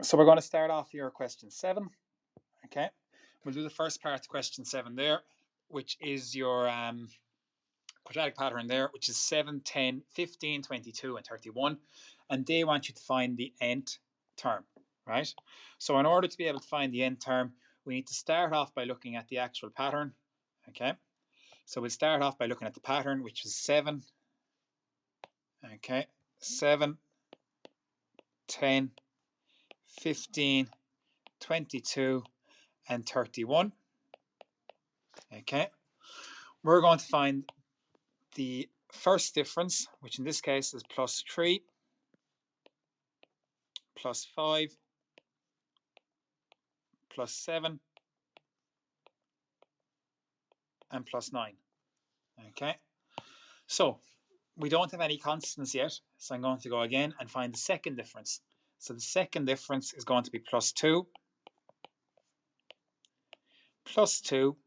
So we're going to start off here at question 7. Okay, we'll do the first part of question 7 there, which is your quadratic pattern there, which is 7, 10, 15, 22, and 31. And they want you to find the nth term, right? So in order to be able to find the nth term, we need to start off by looking at the actual pattern. Okay, so we'll start off by looking at the pattern, which is 7. Okay, 7, 10, 15, 22, and 31. Okay, we're going to find the first difference, which in this case is plus 3, plus 5, plus 7, and plus 9. Okay, so we don't have any constants yet, so I'm going to go again and find the second difference. So the second difference is going to be plus 2, plus 2,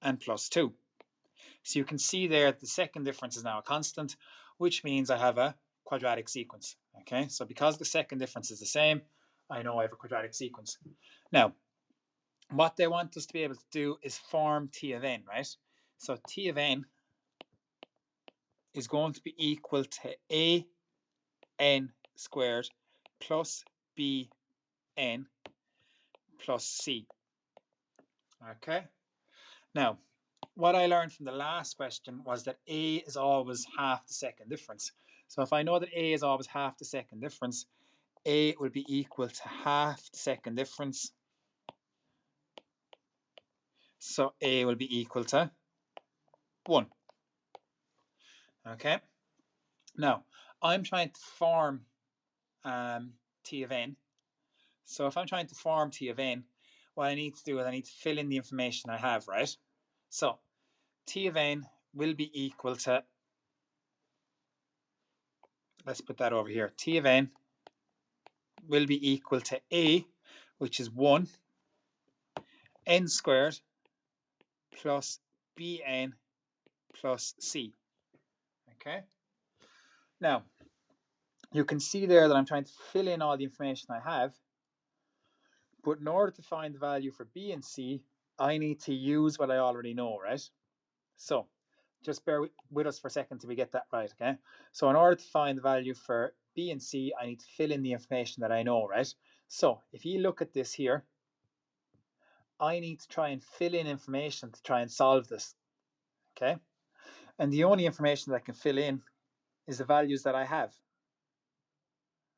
and plus 2. So you can see there the second difference is now a constant, which means I have a quadratic sequence. Okay, so because the second difference is the same, I know I have a quadratic sequence. Now, what they want us to be able to do is form T of n, right? So T of n is going to be equal to a n squared plus b n plus c. Okay, now what I learned from the last question was that a is always half the second difference. So if I know that a is always half the second difference, a will be equal to half the second difference. So a will be equal to 1. Okay, now I'm trying to form T of n. So if I'm trying to form T of n, what I need to do is I need to fill in the information I have, right? So T of n will be equal to, let's put that over here, T of n will be equal to a, which is 1, n squared plus bn plus c. Okay, now you can see there that I'm trying to fill in all the information I have, but in order to find the value for b and c, I need to use what I already know, right? So just bear with us for a second till we get that right, okay? So in order to find the value for b and c, I need to fill in the information that I know, right? So if you look at this here, I need to try and fill in information to try and solve this, okay? And the only information that I can fill in is the values that I have,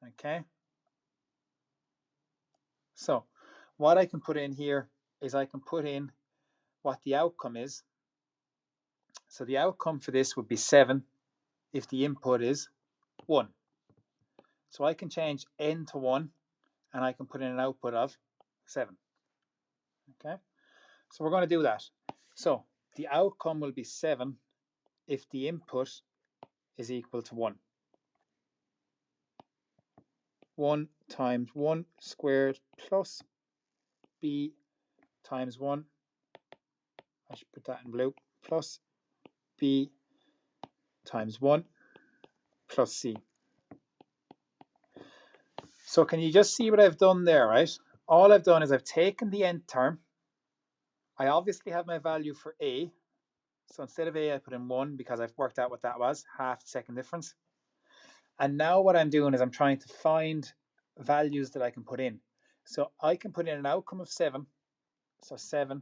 okay? So what I can put in here is I can put in what the outcome is. So the outcome for this would be 7 if the input is 1. So I can change n to 1 and I can put in an output of 7. Okay, so we're going to do that. So the outcome will be 7 if the input is equal to 1. 1 times 1 squared plus b times 1, I should put that in blue, plus b times 1 plus c. So can you just see what I've done there, right? All I've done is I've taken the nth term. I obviously have my value for a. So instead of a, I put in 1 because I've worked out what that was, half the second difference. And now what I'm doing is I'm trying to find values that I can put in. So I can put in an outcome of 7. So 7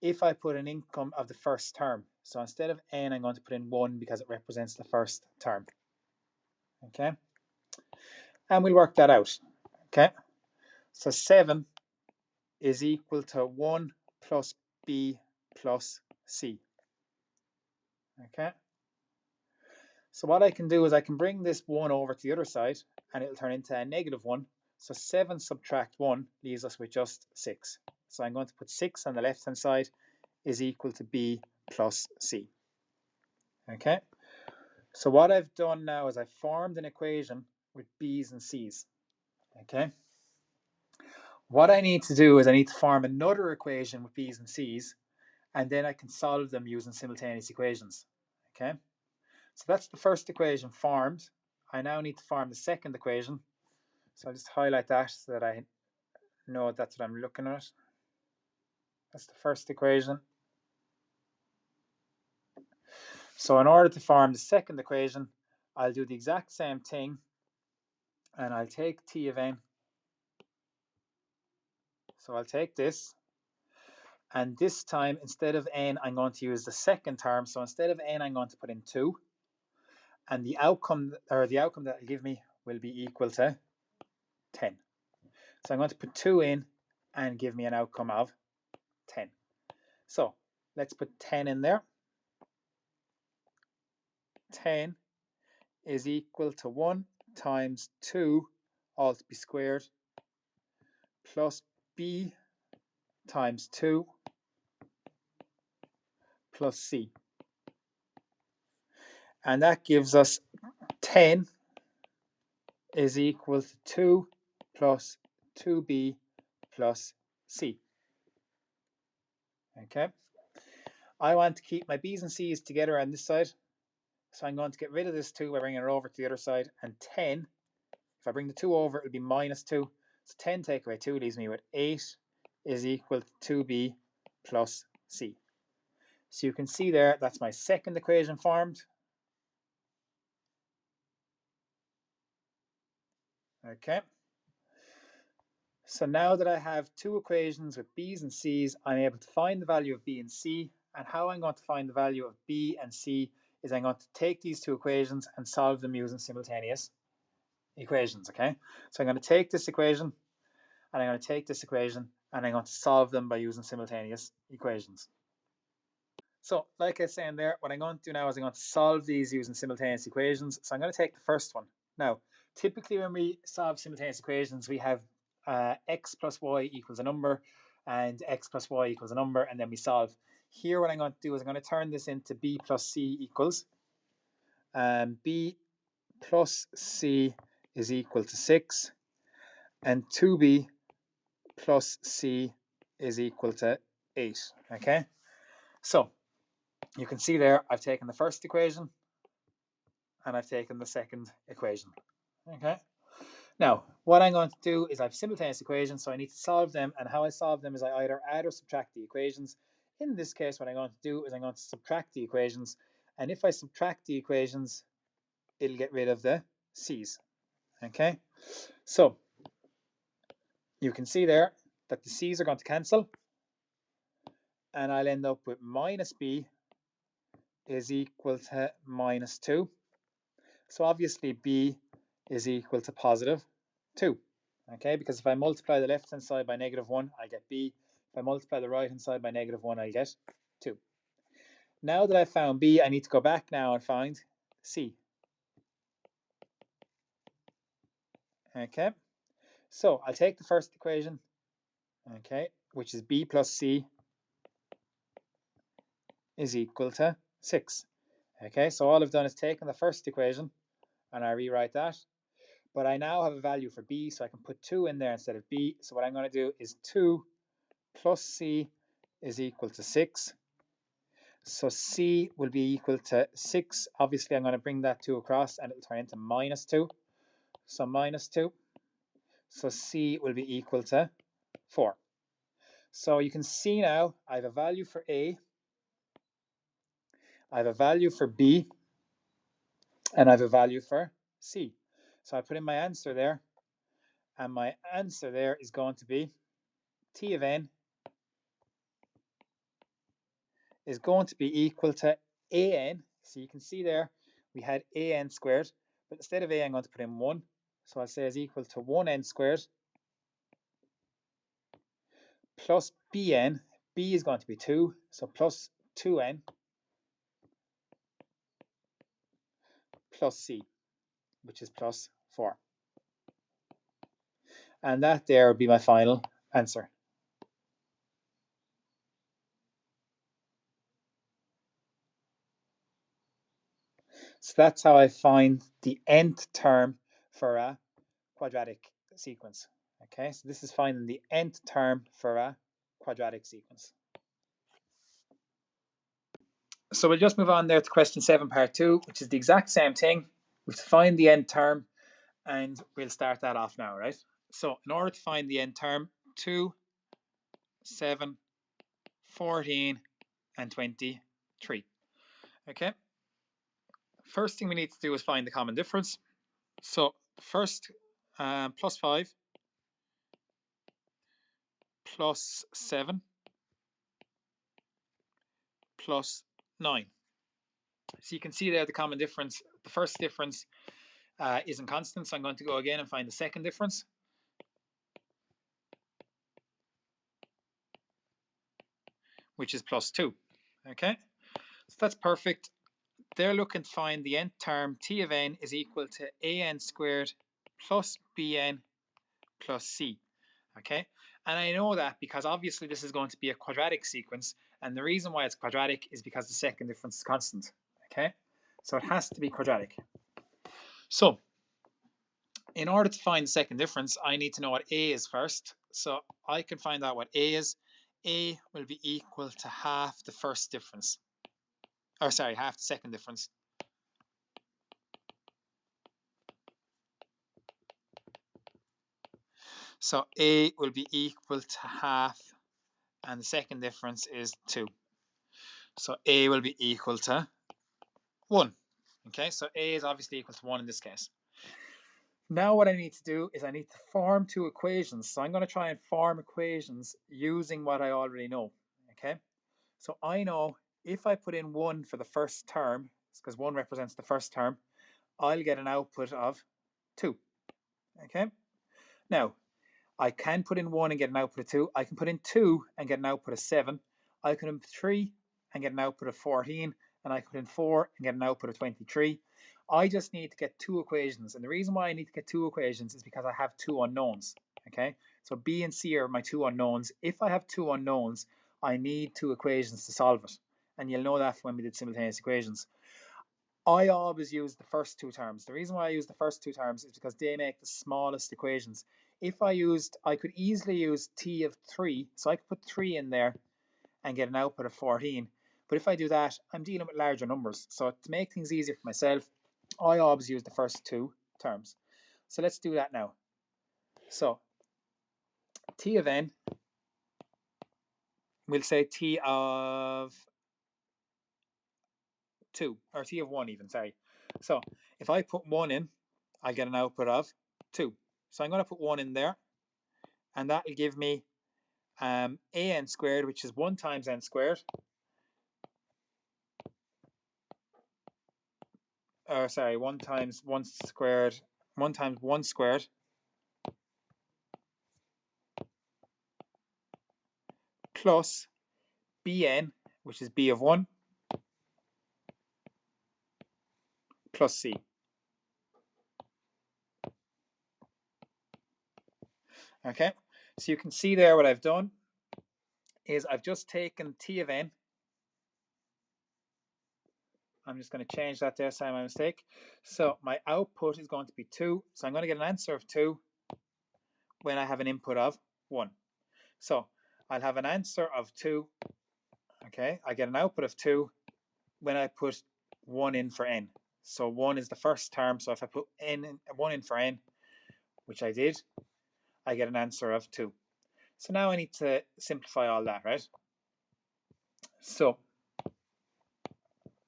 if I put an income of the first term. So instead of n, I'm going to put in 1 because it represents the first term. Okay, and we'll work that out. Okay, so 7 is equal to 1 plus b plus c. Okay, so what I can do is I can bring this 1 over to the other side and it'll turn into a negative 1. So 7 subtract 1 leaves us with just 6. So I'm going to put 6 on the left hand side is equal to b plus c. Okay, so what I've done now is I've formed an equation with b's and c's. Okay, what I need to do is I need to form another equation with b's and c's, and then I can solve them using simultaneous equations. Okay, so that's the first equation formed. I now need to form the second equation, So I'll just highlight that so that I know that's what I'm looking at. That's the first equation. So in order to form the second equation, I'll do the exact same thing, and I'll take t of n. So I'll take this, and this time instead of n, I'm going to use the second term. So instead of n, I'm going to put in 2, and the outcome that it'll give me will be equal to 10. So I'm going to put 2 in and give me an outcome of 10. So let's put 10 in there. 10 is equal to 1 times 2 all to be squared plus b times 2 plus c. And that gives us 10 is equal to 2 plus 2b plus c. Okay. I want to keep my b's and c's together on this side. So I'm going to get rid of this 2 by bringing it over to the other side. And 10, if I bring the 2 over, it'll be minus 2. So 10 take away 2 leaves me with 8 is equal to 2b plus c. So you can see there, that's my second equation formed. Okay. So now that I have 2 equations with b's and c's, I'm able to find the value of b and c. And how I'm going to find the value of b and c is I'm going to take these 2 equations and solve them using simultaneous equations. Okay. So I'm going to take this equation, and I'm going to take this equation, and I'm going to solve them by using simultaneous equations. So like I was saying there, what I'm going to do now is I'm going to solve these using simultaneous equations. So I'm going to take the first one. Now, typically when we solve simultaneous equations, we have x plus y equals a number, and x plus y equals a number, and then we solve. Here what I'm going to do is I'm going to turn this into b plus c equals. B plus c is equal to 6, and 2b plus c is equal to 8. Okay, so you can see there I've taken the first equation and I've taken the second equation. Okay, now what I'm going to do is I have simultaneous equations, so I need to solve them, and how I solve them is I either add or subtract the equations. In this case, what I'm going to do is I'm going to subtract the equations, and if I subtract the equations, it'll get rid of the c's. Okay, so you can see there that the c's are going to cancel, and I'll end up with minus b is equal to minus 2. So obviously b is equal to positive 2. Okay, because if I multiply the left hand side by negative 1, I get b. If I multiply the right hand side by negative 1, I get 2. Now that I've found b, I need to go back now and find c. Okay, so I'll take the first equation, okay, which is b plus c is equal to 6. Okay, so all I've done is taken the first equation and I rewrite that. But I now have a value for b, so I can put 2 in there instead of b. So what I'm going to do is 2 plus c is equal to 6. So c will be equal to 6. Obviously, I'm going to bring that 2 across, and it'll turn into minus 2. So minus 2. So c will be equal to 4. So you can see now I have a value for a, I have a value for b, and I have a value for c. So I put in my answer there, and my answer there is going to be t of n is going to be equal to an. So you can see there we had an squared, but instead of a, I'm going to put in 1. So I'll say is equal to 1n squared plus bn. B is going to be 2, so plus 2n plus c, which is plus 4. And that there will be my final answer. So that's how I find the nth term for a quadratic sequence. Okay, so this is finding the nth term for a quadratic sequence. So we'll just move on there to question 7 part 2, which is the exact same thing. We have to find the nth term, And we'll start that off now, right? So in order to find the end term, 2, 7, 14, and 23. Okay. First thing we need to do is find the common difference. So first, plus 5 plus 7 plus 9. So you can see there the common difference. The first difference isn't constant, so I'm going to go again and find the second difference. Which is plus 2. Okay, so that's perfect. They're looking to find the nth term, t of n is equal to an squared plus bn plus c. Okay, and I know that because obviously this is going to be a quadratic sequence, and the reason why it's quadratic is because the second difference is constant. Okay, so it has to be quadratic. So in order to find the second difference, I need to know what a is first. So I can find out what a is. A will be equal to half the first difference. Or sorry, half the second difference. So a will be equal to half, and the second difference is 2. So a will be equal to 1. Okay, so a is obviously equal to 1 in this case. Now what I need to do is I need to form two equations. So I'm going to try and form equations using what I already know. Okay, so I know if I put in 1 for the first term, because 1 represents the first term, I'll get an output of 2. Okay, now I can put in 1 and get an output of 2. I can put in 2 and get an output of 7. I can put in 3 and get an output of 14. And I can put in 4 and get an output of 23. I just need to get two equations. And the reason why I need to get two equations is because I have two unknowns. Okay, so B and C are my two unknowns. If I have two unknowns, I need two equations to solve it. And you'll know that when we did simultaneous equations. I always use the first two terms. The reason why I use the first two terms is because they make the smallest equations. If I could easily use t of 3, so I could put 3 in there and get an output of 14. But if I do that, I'm dealing with larger numbers. So to make things easier for myself, I always use the first two terms. So let's do that now. So t of n, we'll say t of 2, or t of 1 even, sorry. So if I put 1 in, I get an output of 2. So I'm going to put 1 in there, and that will give me an squared, which is 1 times n squared. Or sorry, 1 times 1 squared, 1 times 1 squared plus bn, which is b of 1, plus c. Okay, so you can see there what I've done is I've just taken t of n. I'm just going to change that there, sorry, my mistake. So my output is going to be 2. So I'm going to get an answer of 2 when I have an input of 1. So I'll have an answer of 2. Okay, I get an output of 2 when I put 1 in for n. So 1 is the first term. So if I put 1 in for n, which I did, I get an answer of 2. So now I need to simplify all that, right? So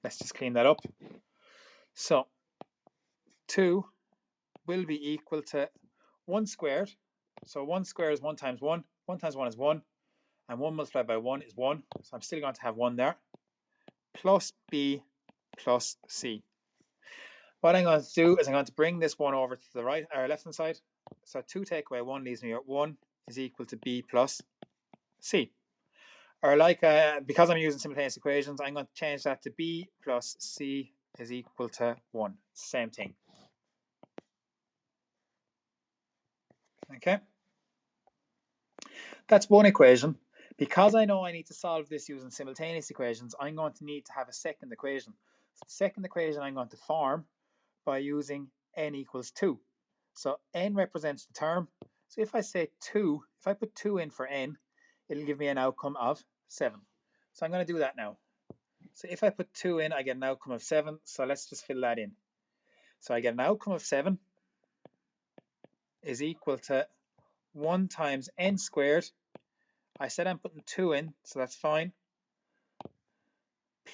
let's just clean that up. So 2 will be equal to 1 squared. So 1 squared is 1 times 1. 1 times 1 is 1. And 1 multiplied by 1 is 1. So I'm still going to have 1 there. Plus b plus c. What I'm going to do is I'm going to bring this 1 over to the right or left hand side. So 2 take away 1 leaves me at 1 is equal to b plus c. Or like, because I'm using simultaneous equations, I'm going to change that to b plus c is equal to 1. Same thing. Okay. That's one equation. Because I know I need to solve this using simultaneous equations, I'm going to need to have a second equation. So the second equation I'm going to form by using n equals 2. So n represents the term. So if I say 2, if I put 2 in for n, it'll give me an outcome of 7. So I'm going to do that now. So if I put 2 in, I get an outcome of 7. So let's just fill that in. So I get an outcome of 7. is equal to 1 times n squared. I said I'm putting 2 in, so that's fine.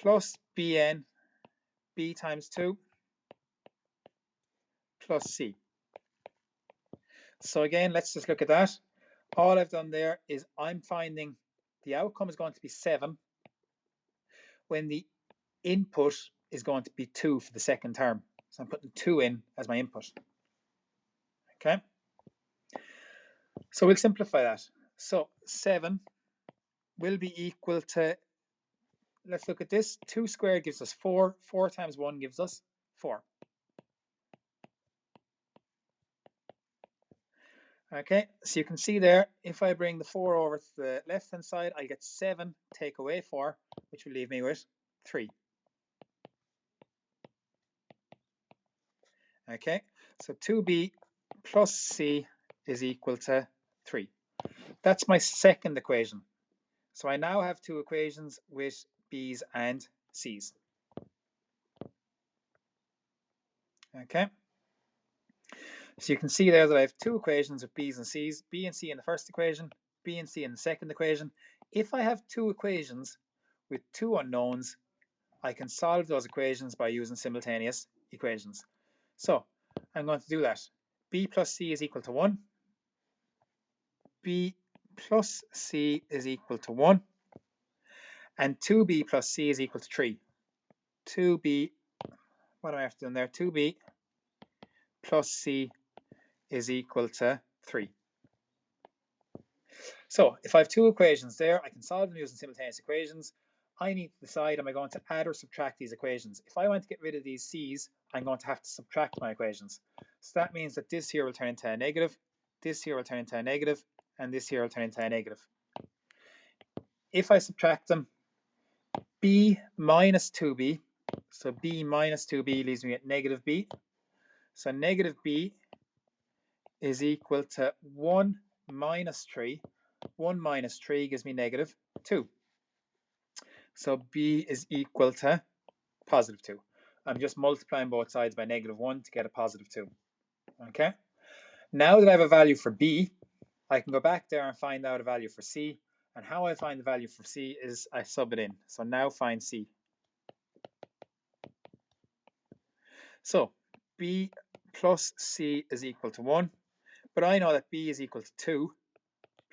Plus bn, b times 2, plus c. So again, let's just look at that. All I've done there is I'm finding the outcome is going to be 7 when the input is going to be 2 for the second term. So I'm putting 2 in as my input. Okay. So we'll simplify that. So 7 will be equal to, let's look at this. 2 squared gives us 4. 4 times 1 gives us 4. Okay, so you can see there, if I bring the 4 over to the left-hand side, I get 7, take away 4, which will leave me with 3. Okay, so 2b plus c is equal to 3. That's my second equation. So I now have two equations with b's and c's. Okay, so you can see there that I have two equations with b's and c's, b and c in the first equation, b and c in the second equation. If I have two equations with two unknowns, I can solve those equations by using simultaneous equations. So I'm going to do that. B plus c is equal to 1. B plus c is equal to 1. And 2b plus c is equal to 3. 2b, what do I have to do in there? 2b plus c is equal to 3. So if I have two equations there, I can solve them using simultaneous equations. I need to decide, am I going to add or subtract these equations? If I want to get rid of these c's, I'm going to have to subtract my equations. So that means that this here will turn into a negative, this here will turn into a negative, and this here will turn into a negative. If I subtract them, b minus 2b, so b minus 2b leaves me at negative b. So negative b is equal to 1 minus 3. 1 minus 3 gives me negative 2. So b is equal to positive 2. I'm just multiplying both sides by negative 1 to get a positive 2. Okay. Now that I have a value for b, I can go back there and find out a value for c. And how I find the value for c is I sub it in. So now find c. So b plus c is equal to 1. But I know that b is equal to 2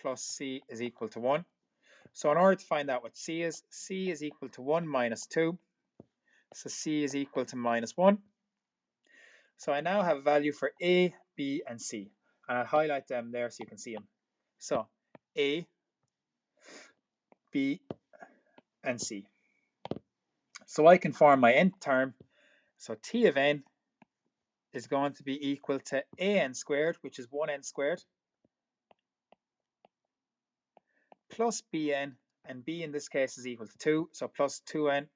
plus c is equal to 1. So in order to find out what c is equal to 1 minus 2. So c is equal to minus 1. So I now have a value for a, b, and c. And I'll highlight them there so you can see them. So a, b, and c. So I can form my nth term. So t of n is going to be equal to an squared, which is 1n squared, plus bn, and b in this case is equal to 2, so plus 2n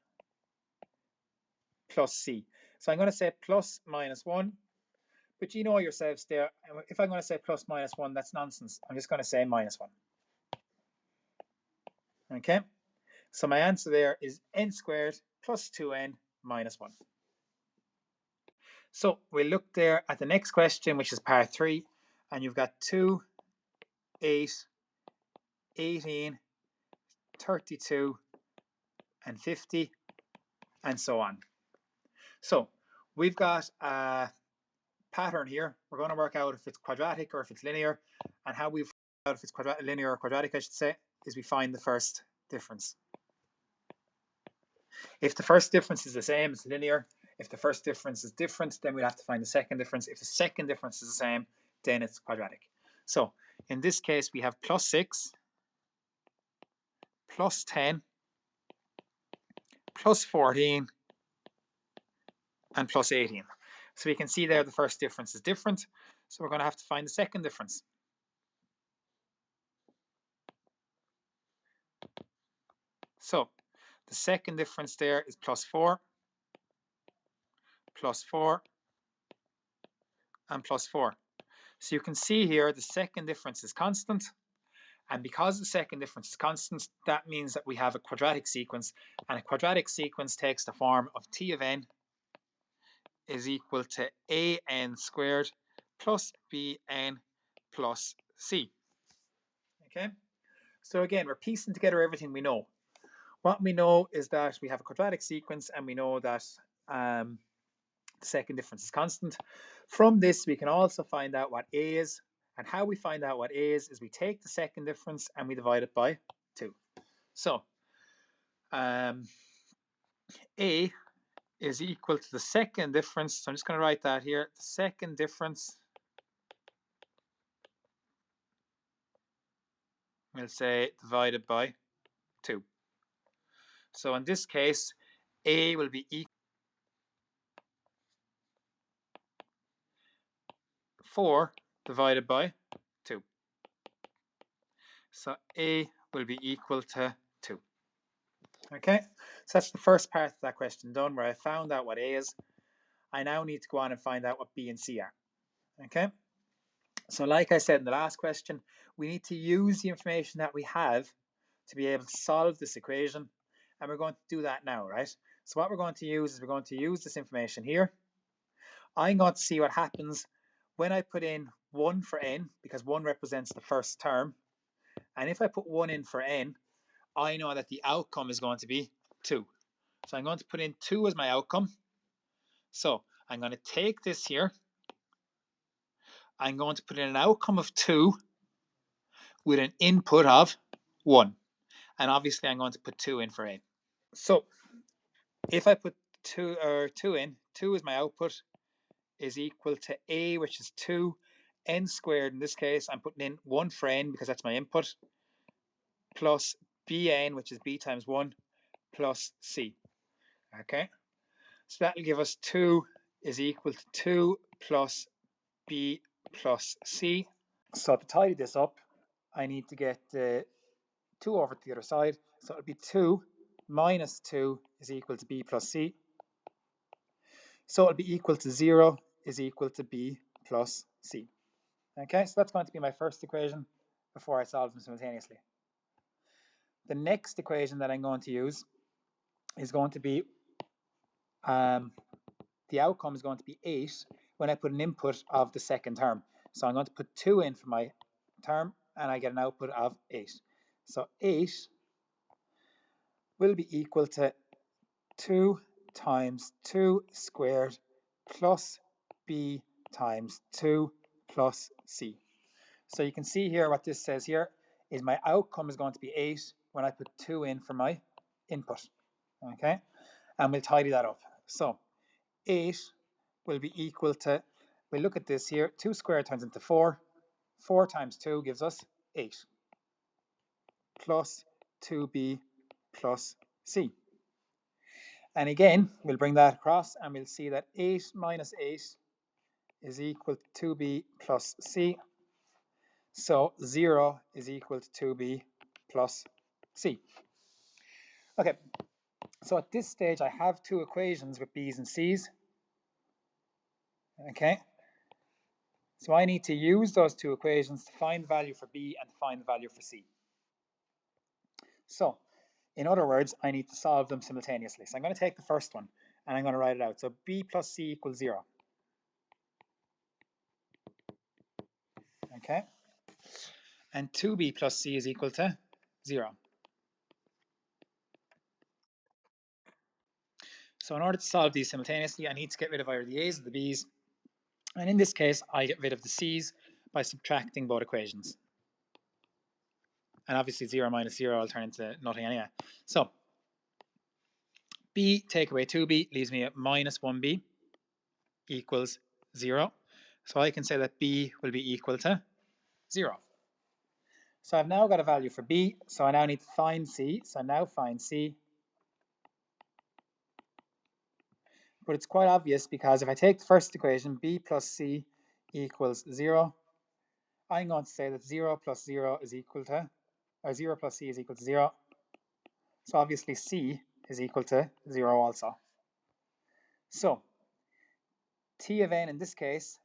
plus c. So I'm going to say plus minus 1, but you know yourselves there, if I'm going to say plus minus 1, that's nonsense. I'm just going to say minus 1. Okay, so my answer there is n squared plus 2n minus 1. So we'll look there at the next question, which is part 3, and you've got 2, 8, 18, 32, and 50, and so on. So we've got a pattern here. We're going to work out if it's quadratic or if it's linear, and how we find out if it's linear or quadratic, I should say, is we find the first difference. If the first difference is the same, it's linear. If the first difference is different, then we'll have to find the second difference. If the second difference is the same, then it's quadratic. So in this case, we have plus 6, plus 10, plus 14, and plus 18. So we can see there the first difference is different. So we're going to have to find the second difference. So the second difference there is plus 4, plus 4, and plus 4. So you can see here the second difference is constant. And because the second difference is constant, that means that we have a quadratic sequence. And a quadratic sequence takes the form of t of n is equal to an squared plus bn plus c. Okay, so again, we're piecing together everything we know. What we know is that we have a quadratic sequence, and we know that the second difference is constant. From this, we can also find out what a is, and how we find out what a is we take the second difference and we divide it by 2. So a is equal to the second difference. So I'm just going to write that here. The second difference, we'll say divided by 2. So in this case, a will be equal to 4 divided by 2. So a will be equal to 2. Okay, so that's the first part of that question done, where I found out what a is. I now need to go on and find out what b and c are. Okay, so like I said in the last question, we need to use the information that we have to be able to solve this equation, and we're going to do that now, right? So what we're going to use is we're going to use this information here. I'm going to see what happens when I put in 1 for n, because 1 represents the first term, and if I put 1 in for n, I know that the outcome is going to be 2. So I'm going to put in 2 as my outcome. So I'm going to take this here. I'm going to put in an outcome of 2 with an input of 1. And obviously I'm going to put 2 in for n. So if I put 2 in, 2 is my output, is equal to a, which is 2, n squared. In this case, I'm putting in 1 for n because that's my input, plus bn, which is b times 1, plus c. Okay, so that will give us 2 is equal to 2 plus b plus c. So to tidy this up, I need to get 2 over to the other side. So it'll be 2 minus 2 is equal to b plus c. So it'll be equal to 0 is equal to b plus c. Okay, so that's going to be my first equation before I solve them simultaneously. The next equation that I'm going to use is going to be, the outcome is going to be 8 when I put an input of the second term. So I'm going to put 2 in for my term, and I get an output of 8. So 8 will be equal to 2 times 2 squared plus b times 2 plus c. So you can see here what this says here is my outcome is going to be 8 when I put 2 in for my input. Okay, and we'll tidy that up. So 8 will be equal to, we look at this here, 2 squared turns into 4. 4 times 2 gives us 8 plus 2b plus c. And again, we'll bring that across and we'll see that 8 minus 8 is equal to 2b plus c. So 0 is equal to 2b plus c. Okay, so at this stage I have 2 equations with b's and c's. Okay, so I need to use those 2 equations to find the value for b and to find the value for c. So in other words, I need to solve them simultaneously. So I'm going to take the first one and I'm going to write it out. So b plus c equals 0. Okay, and 2b plus c is equal to 0. So in order to solve these simultaneously, I need to get rid of either the a's or the b's. And in this case, I get rid of the c's by subtracting both equations. And obviously 0 minus 0 will turn into nothing anyway. So b take away 2b leaves me at minus 1b equals 0. So I can say that b will be equal to 0. So I've now got a value for b, so I now need to find c. So I now find c. But it's quite obvious because if I take the first equation, b plus c equals 0, I'm going to say that 0 plus 0 is equal to, or 0 plus c is equal to 0. So obviously c is equal to 0 also. So t of n in this case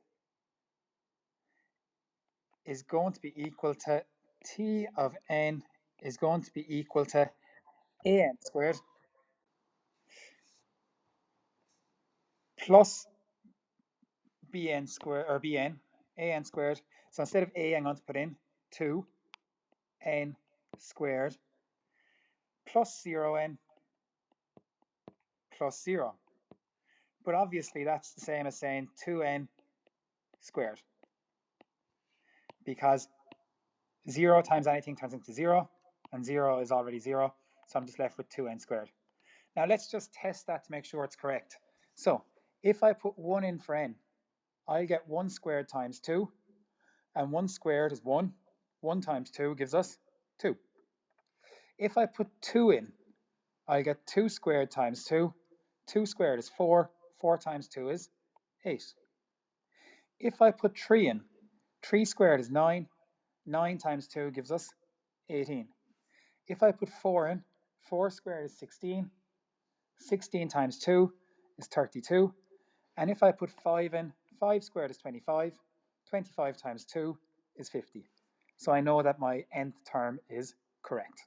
is going to be equal to, t of n is going to be equal to an squared plus bn squared, or bn, an squared. So instead of a, I'm going to put in 2n squared plus 0n plus 0. But obviously that's the same as saying 2n squared, because 0 times anything turns into 0, and 0 is already 0, so I'm just left with 2n squared. Now let's just test that to make sure it's correct. So if I put 1 in for n, I'll get 1 squared times 2, and 1 squared is 1. 1 times 2 gives us 2. If I put 2 in, I get 2 squared times 2. 2 squared is 4. 4 times 2 is 8. If I put 3 in, 3 squared is 9. 9 times 2 gives us 18. If I put 4 in, 4 squared is 16. 16 times 2 is 32. And if I put 5 in, 5 squared is 25. 25 times 2 is 50. So I know that my nth term is correct.